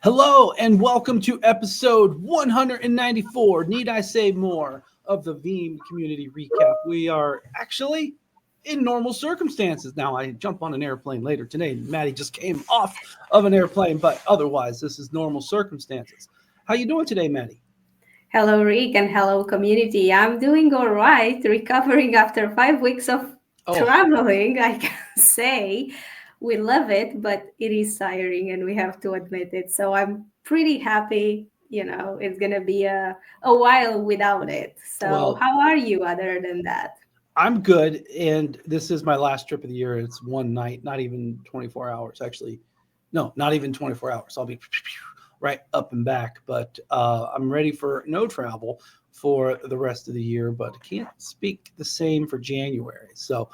Hello and welcome to episode 194. Need I say more of the Veeam community recap? We are actually in normal circumstances. Now, I jump on an airplane later today. Maddie just came off of an airplane, but otherwise, this is normal circumstances. How you doing today, Maddie? Hello, Rick, and hello, community. I'm doing all right, recovering after 5 weeks of traveling, I can say. We love it, but it is tiring, and we have to admit it. So I'm pretty happy. It's going to be a while without it. So, Well, how are you other than that? I'm good, and this is my last trip of the year. It's one night, not even 24 hours, actually. No, not even 24 hours. I'll be right up and back, but I'm ready for no travel for the rest of the year, but I can't speak the same for January. So,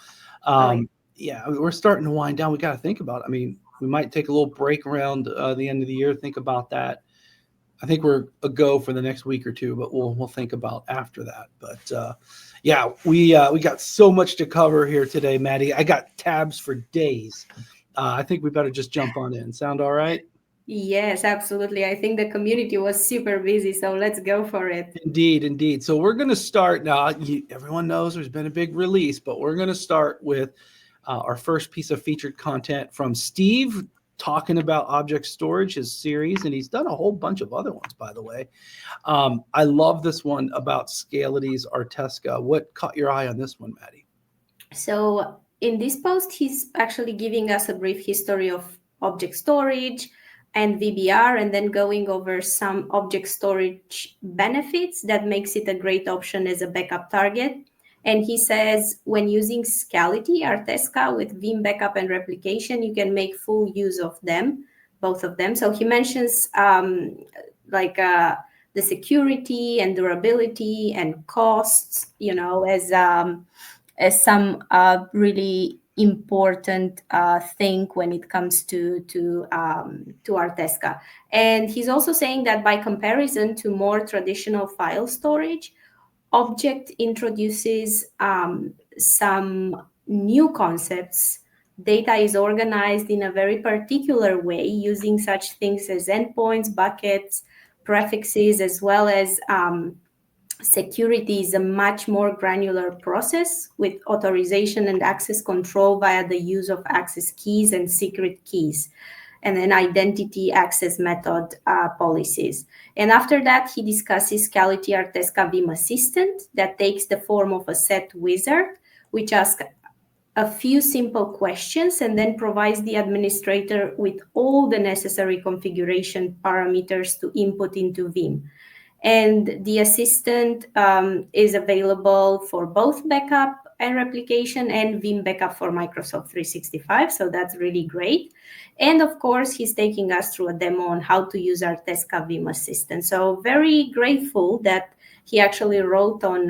yeah, we're starting to wind down. We got to think about it. I mean, we might take a little break around the end of the year, think about that. I think we're a go for the next week or two, but we'll think about after that. But yeah, we got so much to cover here today, Maddie. I got tabs for days. I think we better just jump on in. Sound all right? Yes, absolutely. I think the community was super busy, so let's go for it. Indeed, indeed. So we're going to start now. Everyone knows there's been a big release, but we're going to start with our first piece of featured content from Steve, talking about object storage, his series, and he's done a whole bunch of other ones, by the way. I love this one about Scality's ARTESCA. What caught your eye on this one, Maddie? So in this post, he's actually giving us a brief history of object storage and VBR, and then going over some object storage benefits that makes it a great option as a backup target. And he says, when using Scality, ARTESCA with Veeam backup and replication, you can make full use of them, both of them. So he mentions the security and durability and costs, as some really important thing when it comes to ARTESCA. And he's also saying that by comparison to more traditional file storage, Object introduces some new concepts. Data is organized in a very particular way using such things as endpoints, buckets, prefixes, as well as security is a much more granular process with authorization and access control via the use of access keys and secret keys, and then identity access method policies. And after that, he discusses Scality ARTESCA Veeam Assistant that takes the form of a set wizard, which asks a few simple questions and then provides the administrator with all the necessary configuration parameters to input into Veeam. And the assistant is available for both backup and replication and Veeam backup for Microsoft 365. So that's really great. And of course, he's taking us through a demo on how to use ARTESCA Veeam Assistant. So very grateful that he actually wrote on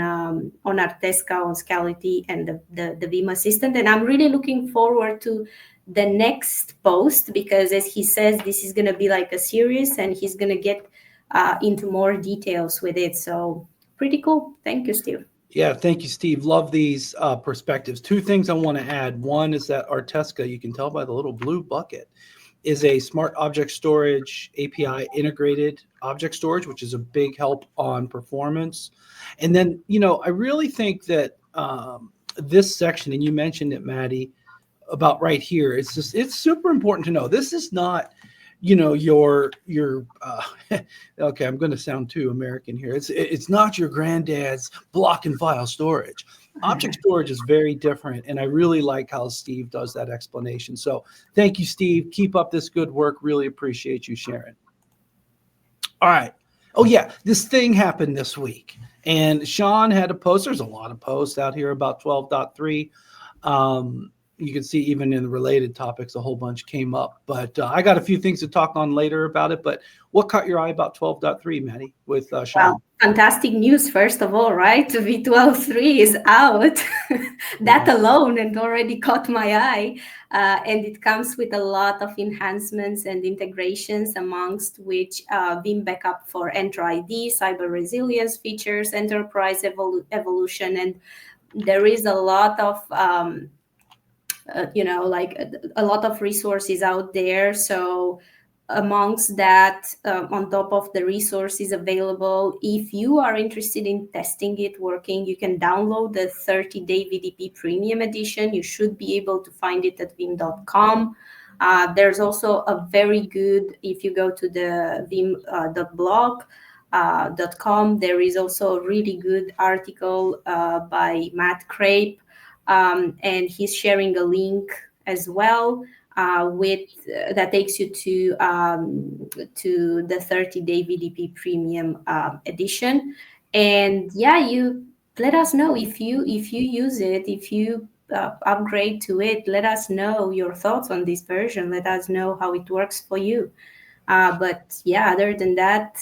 ARTESCA, on Scality, and the Veeam Assistant. And I'm really looking forward to the next post because, as he says, this is going to be like a series and he's going to get into more details with it. So pretty cool. Thank you, Steve. Yeah, thank you, Steve. Love these perspectives. Two things I want to add. One is that ARTESCA, you can tell by the little blue bucket, is a smart object storage API integrated object storage, which is a big help on performance. And then, I really think that this section, and you mentioned it, Maddie, about right here, it's super important to know. This is not your okay, I'm going to sound too American here. It's not your granddad's block and file storage. Object storage is very different, and I really like how Steve does that explanation. So thank you, Steve. Keep up this good work. Really appreciate you sharing. All right. Oh yeah, this thing happened this week, and Sean had a post. There's a lot of posts out here about 12.3. You can see even in the related topics, a whole bunch came up. But I got a few things to talk on later about it. But what caught your eye about 12.3, Maddie, with Sean? Well, fantastic news, first of all, right? V12.3 is out. That alone and already caught my eye. And it comes with a lot of enhancements and integrations, amongst which Veeam backup for Entra ID, cyber resilience features, enterprise evolution. And there is a lot of a lot of resources out there. So amongst that, on top of the resources available, if you are interested in testing it working, you can download the 30-day VDP Premium Edition. You should be able to find it at veeam.com. There's also a very good, if you go to the veeam.blog.com, there is also a really good article by Matt Crape, and he's sharing a link as well with that takes you to the 30-day VDP Premium edition. And yeah, you let us know if you use it, if you upgrade to it. Let us know your thoughts on this version. Let us know how it works for you. But yeah, other than that,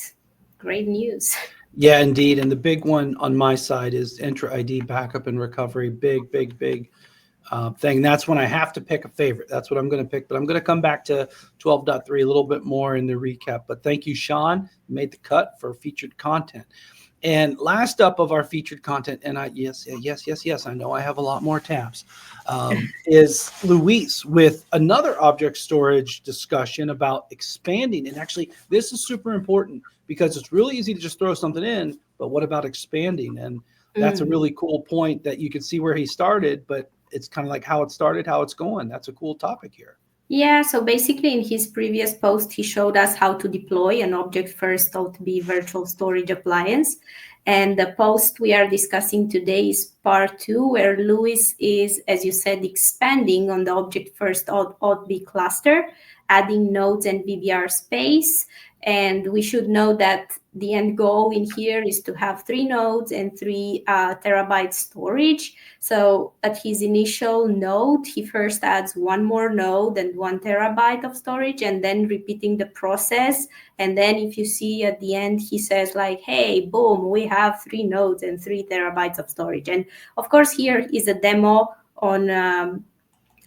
great news. Yeah, indeed. And the big one on my side is Entra ID backup and recovery. Big thing. That's when I have to pick a favorite. That's what I'm going to pick. But I'm going to come back to 12.3 a little bit more in the recap. But thank you, Sean. You made the cut for featured content. And last up of our featured content, and yes, I know I have a lot more tabs, is Luis with another object storage discussion about expanding. And actually, this is super important because it's really easy to just throw something in, but what about expanding? And that's a really cool point that you can see where he started, but it's kind of like how it started, how it's going. That's a cool topic here. Yeah, so basically in his previous post, he showed us how to deploy an Object First OOTBI virtual storage appliance. And the post we are discussing today is part 2, where Luis is, as you said, expanding on the Object First OOTBI cluster, adding nodes and VBR space. And we should know that the end goal in here is to have 3 nodes and 3 terabyte storage. So at his initial node, he first adds 1 more node and 1 terabyte of storage, and then repeating the process. And then if you see at the end, he says like, hey, boom, we have 3 nodes and 3 terabytes of storage. And of course, here is a demo on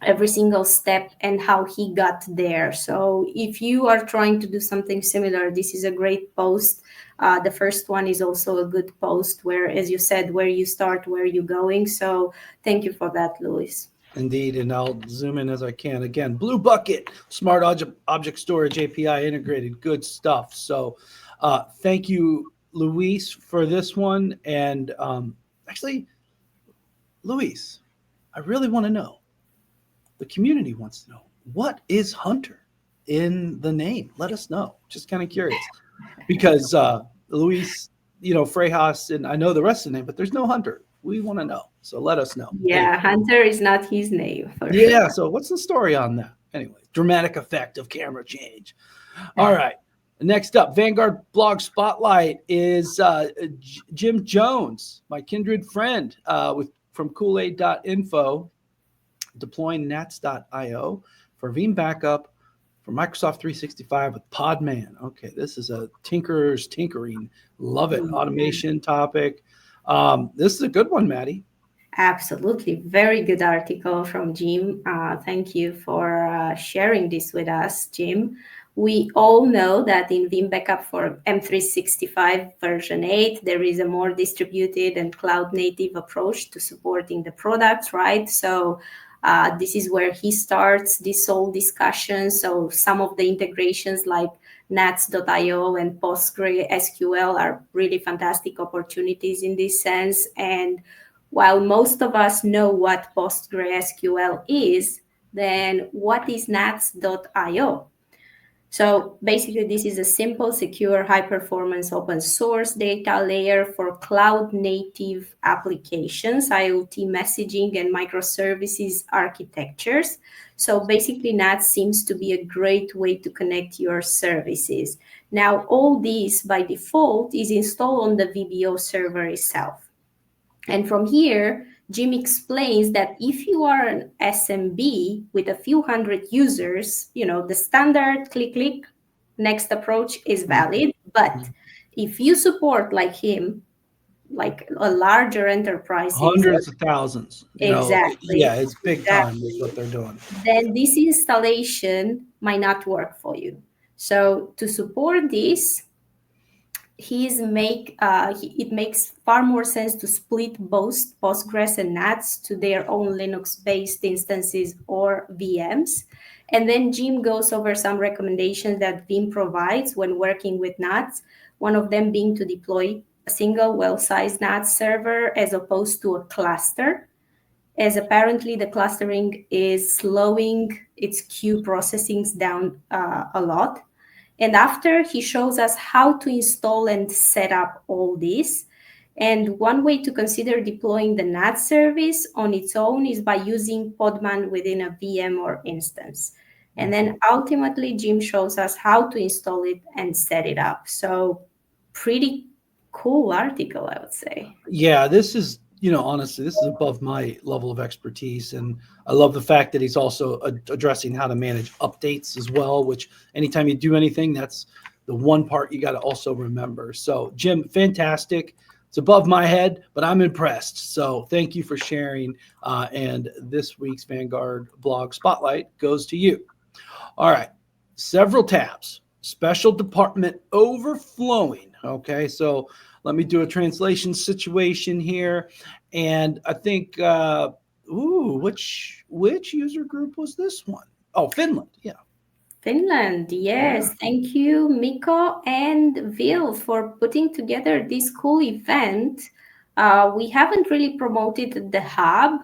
every single step and how he got there. So if you are trying to do something similar, this is a great post. The first one is also a good post where, as you said, where you start, where you're going. So thank you for that, Luis. Indeed, and I'll zoom in as I can. Again, Blue Bucket, smart object storage API integrated, good stuff. So thank you, Luis, for this one. And actually, Luis, I really want to know. The community wants to know, what is Hunter in the name? Let us know. Just kind of curious. Because Luis, Freyhaus, and I know the rest of the name, but there's no Hunter. We want to know. So let us know. Yeah, Hunter is not his name. Yeah, so what's the story on that? Anyway, dramatic effect of camera change. All right. Next up, Vanguard Blog Spotlight is Jim Jones, my kindred friend from Kool-Aid.info, deploying nats.io for Veeam backup for Microsoft 365 with Podman. Okay, this is a tinkerer's tinkering. Love it. Automation topic. This is a good one, Madi. Absolutely. Very good article from Jim. Thank you for sharing this with us, Jim. We all know that in Veeam Backup for M365 version 8, there is a more distributed and cloud-native approach to supporting the products, right? So this is where he starts this whole discussion. So some of the integrations like nats.io and PostgreSQL are really fantastic opportunities in this sense. And while most of us know what PostgreSQL is, then what is nats.io? So basically, this is a simple, secure, high-performance open source data layer for cloud-native applications, IoT messaging, and microservices architectures. So basically, NATS seems to be a great way to connect your services. Now, all this, by default, is installed on the VBO server itself. And from here, Jim explains that if you are an SMB with a few hundred users, the standard click, next approach is valid. But if you support like him, like a larger enterprise, hundreds of thousands. Exactly. Yeah, it's big time is what they're doing. Then this installation might not work for you. So to support this, it makes far more sense to split both Postgres and NATS to their own Linux-based instances or VMs. And then Jim goes over some recommendations that Veeam provides when working with NATS, one of them being to deploy a single well-sized NATS server as opposed to a cluster, as apparently the clustering is slowing its queue processings down a lot. And after, he shows us how to install and set up all this. And one way to consider deploying the NAT service on its own is by using Podman within a VM or instance. And then ultimately, Jim shows us how to install it and set it up. So pretty cool article, I would say. Yeah, this is, honestly, this is above my level of expertise. And I love the fact that he's also addressing how to manage updates as well, which anytime you do anything, that's the one part you got to also remember. So, Jim, fantastic. It's above my head, but I'm impressed. So thank you for sharing. And this week's Vanguard blog spotlight goes to you. All right, several tabs. Special department overflowing. Okay, so let me do a translation situation here. And I think, which user group was this one? Oh, Finland. Yeah. Finland, yes. Yeah. Thank you, Miko and Vil, for putting together this cool event. We haven't really promoted the hub.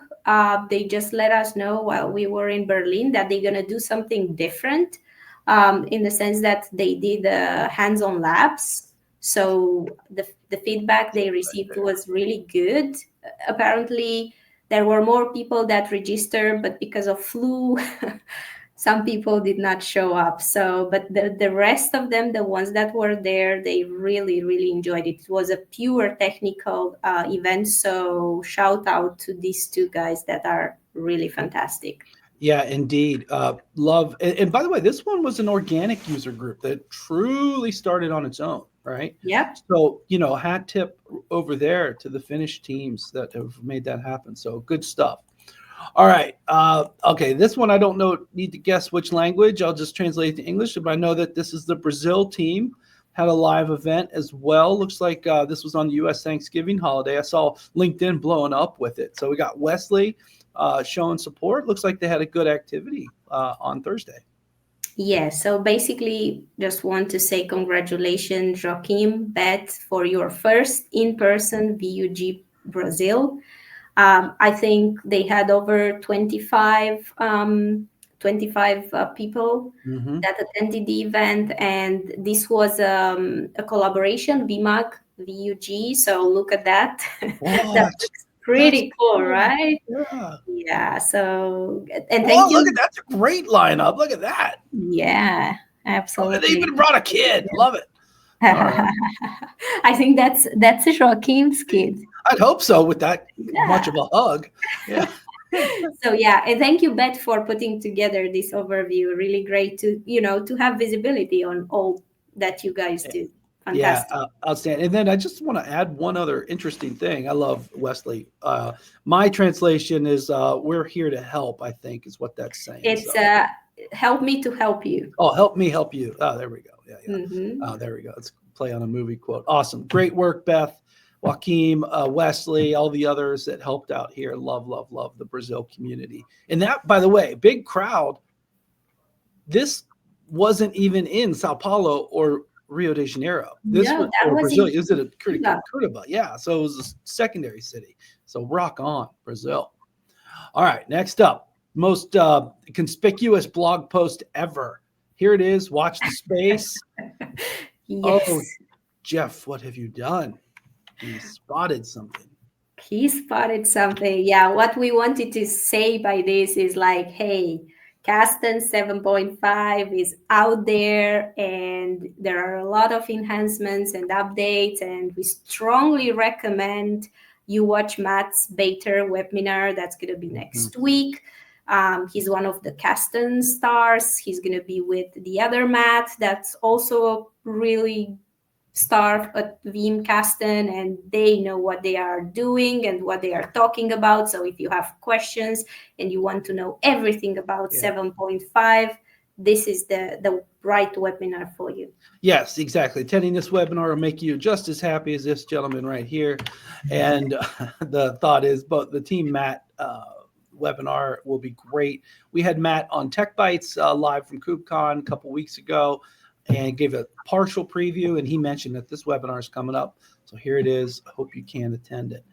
They just let us know while we were in Berlin that they're going to do something different, in the sense that they did hands-on labs. So the feedback they received was really good. Apparently, there were more people that registered, but because of flu, some people did not show up. So, but the rest of them, the ones that were there, they really, really enjoyed it. It was a pure technical event. So shout out to these two guys that are really fantastic. Yeah, indeed. Love. And by the way, this one was an organic user group that truly started on its own, right? Yep. So, hat tip over there to the Finnish teams that have made that happen. So good stuff. All right. Okay. This one, I don't need to guess which language. I'll just translate it to English. But I know that this is the Brazil team, had a live event as well. Looks like this was on the U.S. Thanksgiving holiday. I saw LinkedIn blowing up with it. So we got Wesley showing support. Looks like they had a good activity on Thursday. Yeah, so basically just want to say congratulations, Joaquim, Bet, for your first in-person VUG Brazil. I think they had over 25 people that attended the event, and this was a collaboration, VMAG, VUG, so look at that. That looks pretty cool, right? Yeah, so, and thank you. Look at that's a great lineup. Look at that. Yeah, absolutely. They even brought a kid. Love it. Right. I think that's Joaquim's kid. I'd hope so with that much of a hug. Yeah. So yeah, and thank you, Bet, for putting together this overview. Really great to to have visibility on all that you guys do. Fantastic. Yeah, outstanding. And then I just want to add one other interesting thing. I love Wesley. My translation is "We're here to help." I think is what that's saying. It's help me to help you. Oh, help me help you. Oh, there we go. Yeah. There we go. Let's play on a movie quote. Awesome. Great work, Beth, Joaquim, Wesley, all the others that helped out here. Love the Brazil community. And that, by the way, big crowd. This wasn't even in Sao Paulo or Rio de Janeiro. This was Brazil. It was at Curitiba. Yeah. So it was a secondary city. So rock on, Brazil. All right. Next up. Most conspicuous blog post ever. Here it is. Watch the space. Yes. Oh, Jeff, what have you done? He spotted something. He spotted something. Yeah. What we wanted to say by this is like, hey, Kasten 7.5 is out there, and there are a lot of enhancements and updates, and we strongly recommend you watch Matt's beta webinar. That's going to be next week. He's one of the Kasten stars. He's going to be with the other Matt that's also really star at Veeam Kasten, and they know what they are doing and what they are talking about. So if you have questions and you want to know everything about 7.5, this is the right webinar for you. Yes, exactly. Attending this webinar will make you just as happy as this gentleman right here. And the thought is, but the Team Matt webinar will be great. We had Matt on Tech Bites live from KubeCon a couple weeks ago and gave a partial preview. And he mentioned that this webinar is coming up. So here it is. I hope you can attend it.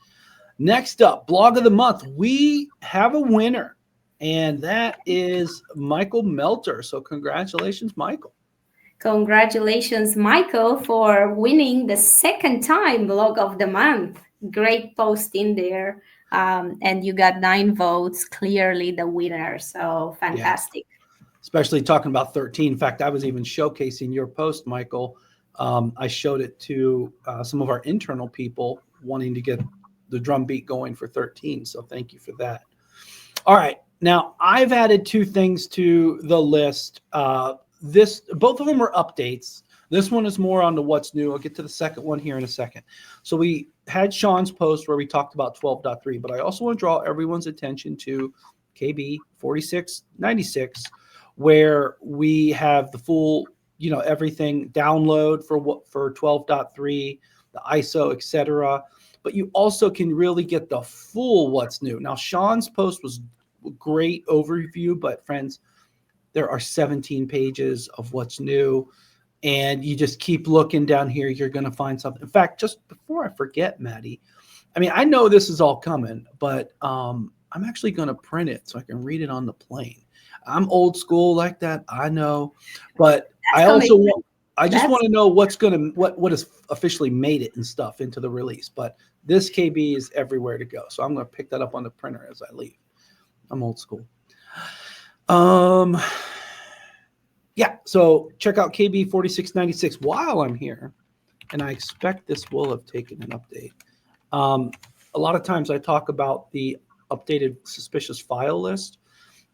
Next up, Blog of the Month. We have a winner, and that is Michael Melter. So congratulations, Michael. Congratulations, Michael, for winning the second time Blog of the Month. Great post in there. And you got 9 votes, clearly the winner. So fantastic. Yeah. Especially talking about 13. In fact, I was even showcasing your post, Michael. I showed it to some of our internal people wanting to get the drum beat going for 13. So thank you for that. All right. Now, I've added 2 things to the list. Both of them are updates. This one is more on the what's new. I'll get to the second one here in a second. So we had Sean's post where we talked about 12.3, but I also want to draw everyone's attention to KB 4696, where we have the full, everything download for 12.3, the ISO, etc. But you also can really get the full what's new. Now, Sean's post was a great overview, but friends, there are 17 pages of what's new, and you just keep looking down here. You're going to find something. In fact, just before I forget, Maddie, I know this is all coming, but I'm actually going to print it so I can read it on the plane. I'm old school like that, I know, but I just want to know what has officially made it and stuff into the release. But this KB is everywhere to go, so I'm going to pick that up on the printer as I leave. I'm old school. Yeah, so check out KB 4696 while I'm here, and I expect this will have taken an update. A lot of times I talk about the updated suspicious file list.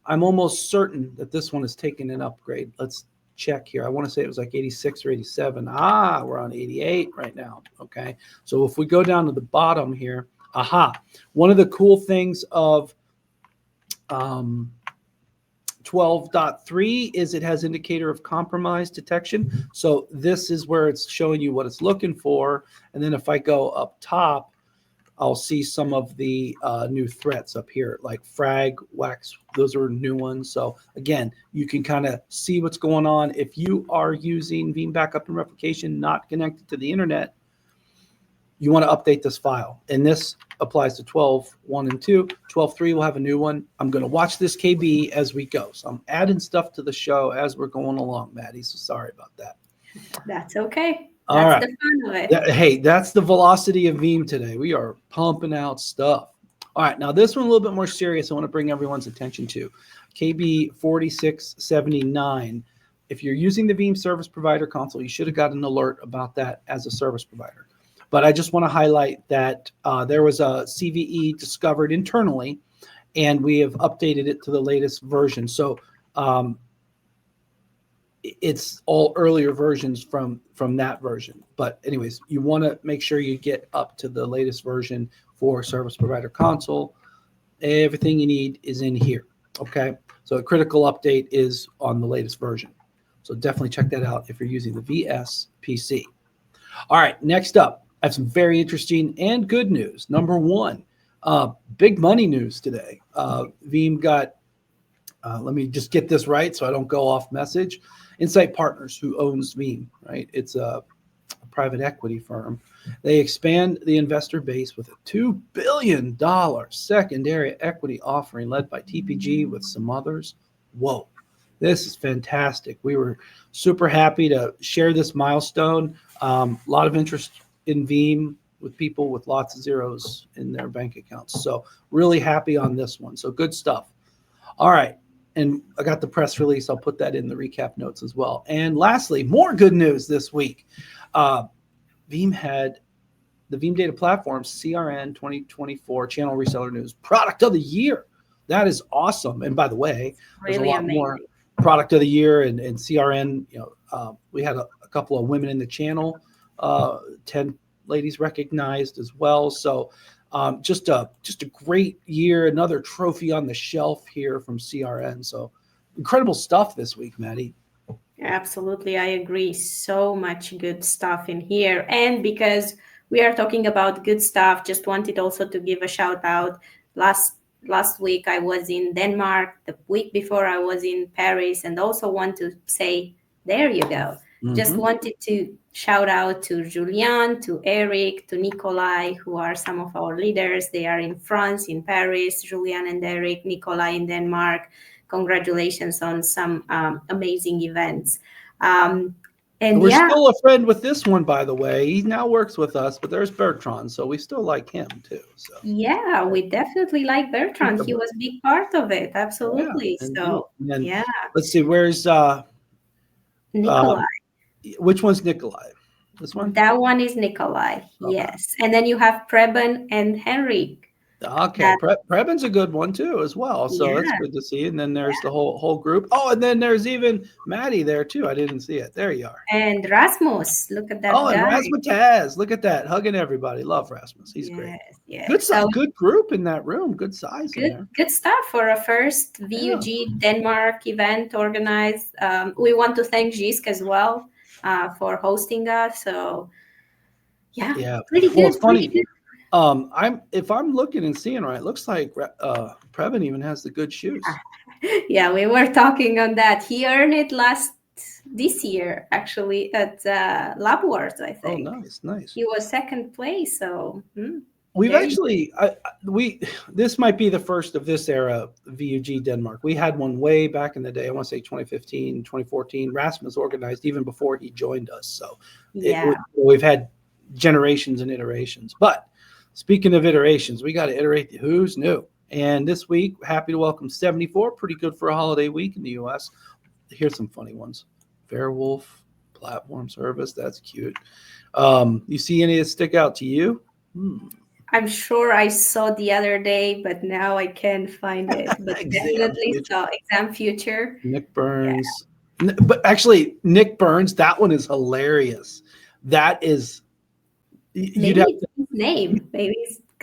I'm almost certain that this one has taken an upgrade. Let's check here. I want to say it was like 86 or 87. We're on 88 right now. Okay, so if we go down to the bottom here, one of the cool things of 12.3 is it has indicator of compromise detection. So this is where it's showing you what it's looking for. And then if I go up top, I'll see some of the new threats up here, like frag, wax. Those are new ones. So again, you can kind of see what's going on. If you are using Veeam backup and replication, not connected to the internet, you want to update this file. And this applies to 12.1 and 2. 12.3 will have a new one. I'm going to watch this KB as we go. So I'm adding stuff to the show as we're going along, Maddie. So sorry about that. That's okay. All right. That's the fun of it. Hey, that's the velocity of Veeam today. We are pumping out stuff. All right. Now, this one a little bit more serious. I want to bring everyone's attention to KB 4679. If you're using the Veeam Service Provider Console, you should have got an alert about that as a service provider. But I just want to highlight that there was a CVE discovered internally, and we have updated it to the latest version. So it's all earlier versions from that version. But anyways, you want to make sure you get up to the latest version for Service Provider Console. Everything you need is in here. Okay, so a critical update is on the latest version. So definitely check that out if you're using the VS PC. All right, next up, I have some very interesting and good news. Number one, big money news today. Veeam got, let me just get this right so I don't go off message. Insight Partners, who owns Veeam, right? It's a private equity firm. They expand the investor base with a $2 billion secondary equity offering led by TPG with some others. Whoa, this is fantastic. We were super happy to share this milestone. A lot of interest in Veeam with people with lots of zeros in their bank accounts. So really happy on this one. So good stuff. All right. And I got the press release. I'll put that in the recap notes as well. And lastly, more good news this week. Veeam had the Veeam Data Platform CRN 2024 Channel Reseller News Product of the Year. That is awesome. And by the way, there's a lot more Product of the Year and CRN. We had a couple of women in the channel, 10 ladies recognized as well. So just a great year. Another trophy on the shelf here from CRN. So incredible stuff this week, Maddie. Absolutely, I agree. So much good stuff in here. And because we are talking about good stuff, just wanted also to give a shout out. Last week I was in Denmark, the week before I was in Paris, and also want to say, there you go. Just wanted to shout out to Julian, to Eric, to Nikolai, who are some of our leaders. They are in France, in Paris, Julian and Eric, Nikolai in Denmark. Congratulations on some amazing events. And we're yeah, still a friend with this one, by the way. He now works with us, but there's Bertrand, so we still like him too. So yeah, we definitely like Bertrand. He was a big part of it. Absolutely. Yeah, So and yeah, let's see, where's Nikolai. which one's Nikolai? This one? That one is Nikolai. Okay. Yes. And then you have Preben and Henrik. Okay, Preben's a good one too, as well. So that's Yeah. good to see. And then there's the whole group. Oh, and then there's even Maddie there too. I didn't see it. There you are. And Rasmus, look at that Oh, and guy. Rasmus, look at that, hugging everybody. Love Rasmus. He's great. Yes. Good size, So good group in that room. Good size in there. good stuff for a first VUG Denmark event organized. We want to thank Jisk as well for hosting us. So yeah, pretty good. Well, it's funny. Pretty good. If I'm looking and seeing right, it looks like Preben even has the good shoes. Yeah, we were talking on that. He earned it this year actually at Lab Wars, I think. Oh, nice. He was second place. So we've actually this might be the first of this era VUG Denmark. We had one way back in the day. I want to say 2015, 2014. Rasmus organized even before he joined us. So we've had generations and iterations. But speaking of iterations, we got to iterate the who's new. And this week, happy to welcome 74. Pretty good for a holiday week in the U.S. Here's some funny ones. Werewolf platform service. That's cute. You see any that stick out to you? I'm sure I saw the other day, but now I can't find it. But definitely saw Exam Future. Nick Burns. Yeah. But actually, Nick Burns, that one is hilarious. That is... Maybe it's his name. Maybe.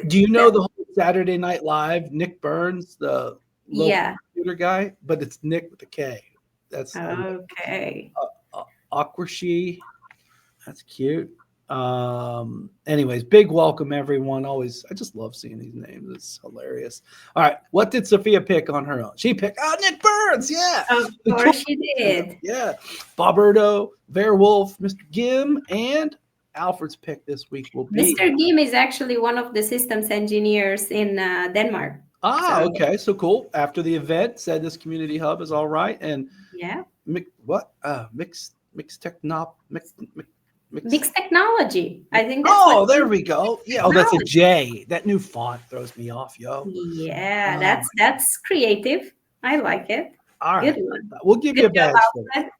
Do you know the whole Saturday Night Live, Nick Burns, the local computer guy? But it's Nick with a K. That's okay. Aquashi. That's cute. Anyways, big welcome everyone. Always, I just love seeing these names. It's hilarious. All right, what did Sophia pick on her own? She picked Nick Burns. Yeah, of course she did. Yeah, Boberto, Werewolf, Mr. Gim, and Alfred's pick this week will be Mr. Gim is actually one of the systems engineers in Denmark. Okay, so cool. After the event, said this community hub is all right, and mixed technology. I think that's there we go. Yeah, that's a J. That new font throws me off, yo. Yeah, that's creative. I like it. All right. Good one. We'll give you a badge for that.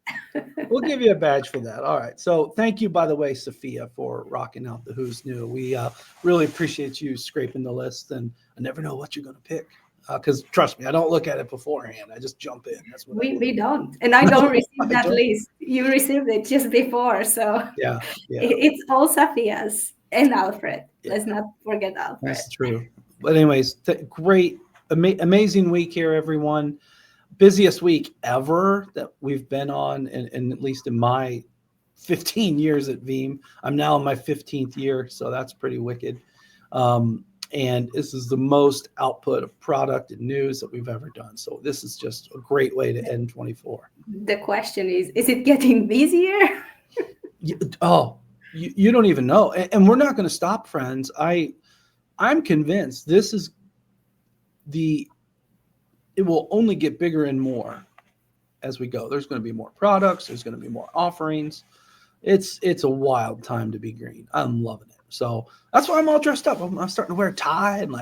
We'll give you a badge for that. All right. So thank you, by the way, Sophia, for rocking out the Who's New. We really appreciate you scraping the list, and I never know what you're going to pick. Because trust me, I don't look at it beforehand. I just jump in. That's what we don't, and I don't receive that list. You received it just before, so yeah. It's all Sophia's and Alfred. Yeah. Let's not forget Alfred. That's true. But anyways, great, amazing week here, everyone. Busiest week ever that we've been on, and at least in my 15 years at Veeam. I'm now in my 15th year, so that's pretty wicked. And this is the most output of product and news that we've ever done. So this is just a great way to end 24. The question is it getting busier? You don't even know. And we're not going to stop, friends. I'm convinced this is it will only get bigger and more as we go. There's going to be more products. There's going to be more offerings. It's a wild time to be green. I'm loving it. So that's why I'm all dressed up. I'm starting to wear a tie and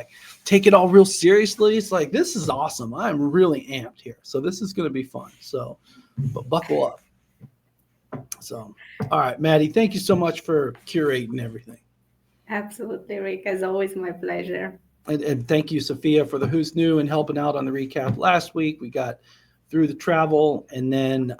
take it all real seriously. It's like, this is awesome. I'm really amped here. So this is going to be fun. So but buckle up. So, all right, Maddie, thank you so much for curating everything. Absolutely, Rick. As always, my pleasure. And thank you, Sophia, for the Who's New and helping out on the recap last week. We got through the travel, and then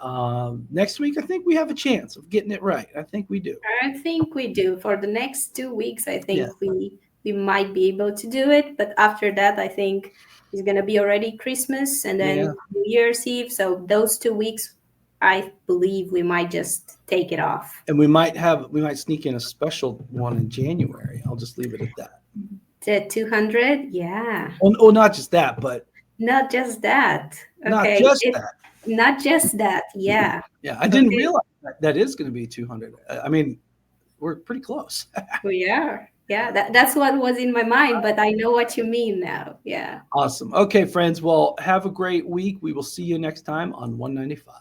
next week, I think we have a chance of getting it right. I think we do. I think we do. For the next 2 weeks, I think we might be able to do it. But after that, I think it's going to be already Christmas and then New Year's Eve. So those 2 weeks, I believe we might just take it off. And we might sneak in a special one in January. I'll just leave it at that. The 200, yeah. Oh, not just that, but Not just that. not Okay. just that. Not just that. Yeah. Yeah, I didn't Okay. realize that is going to be 200. I mean, we're pretty close. We are. Yeah, that's what was in my mind, but I know what you mean now. Yeah. Awesome. Okay, friends. Well, have a great week. We will see you next time on 195.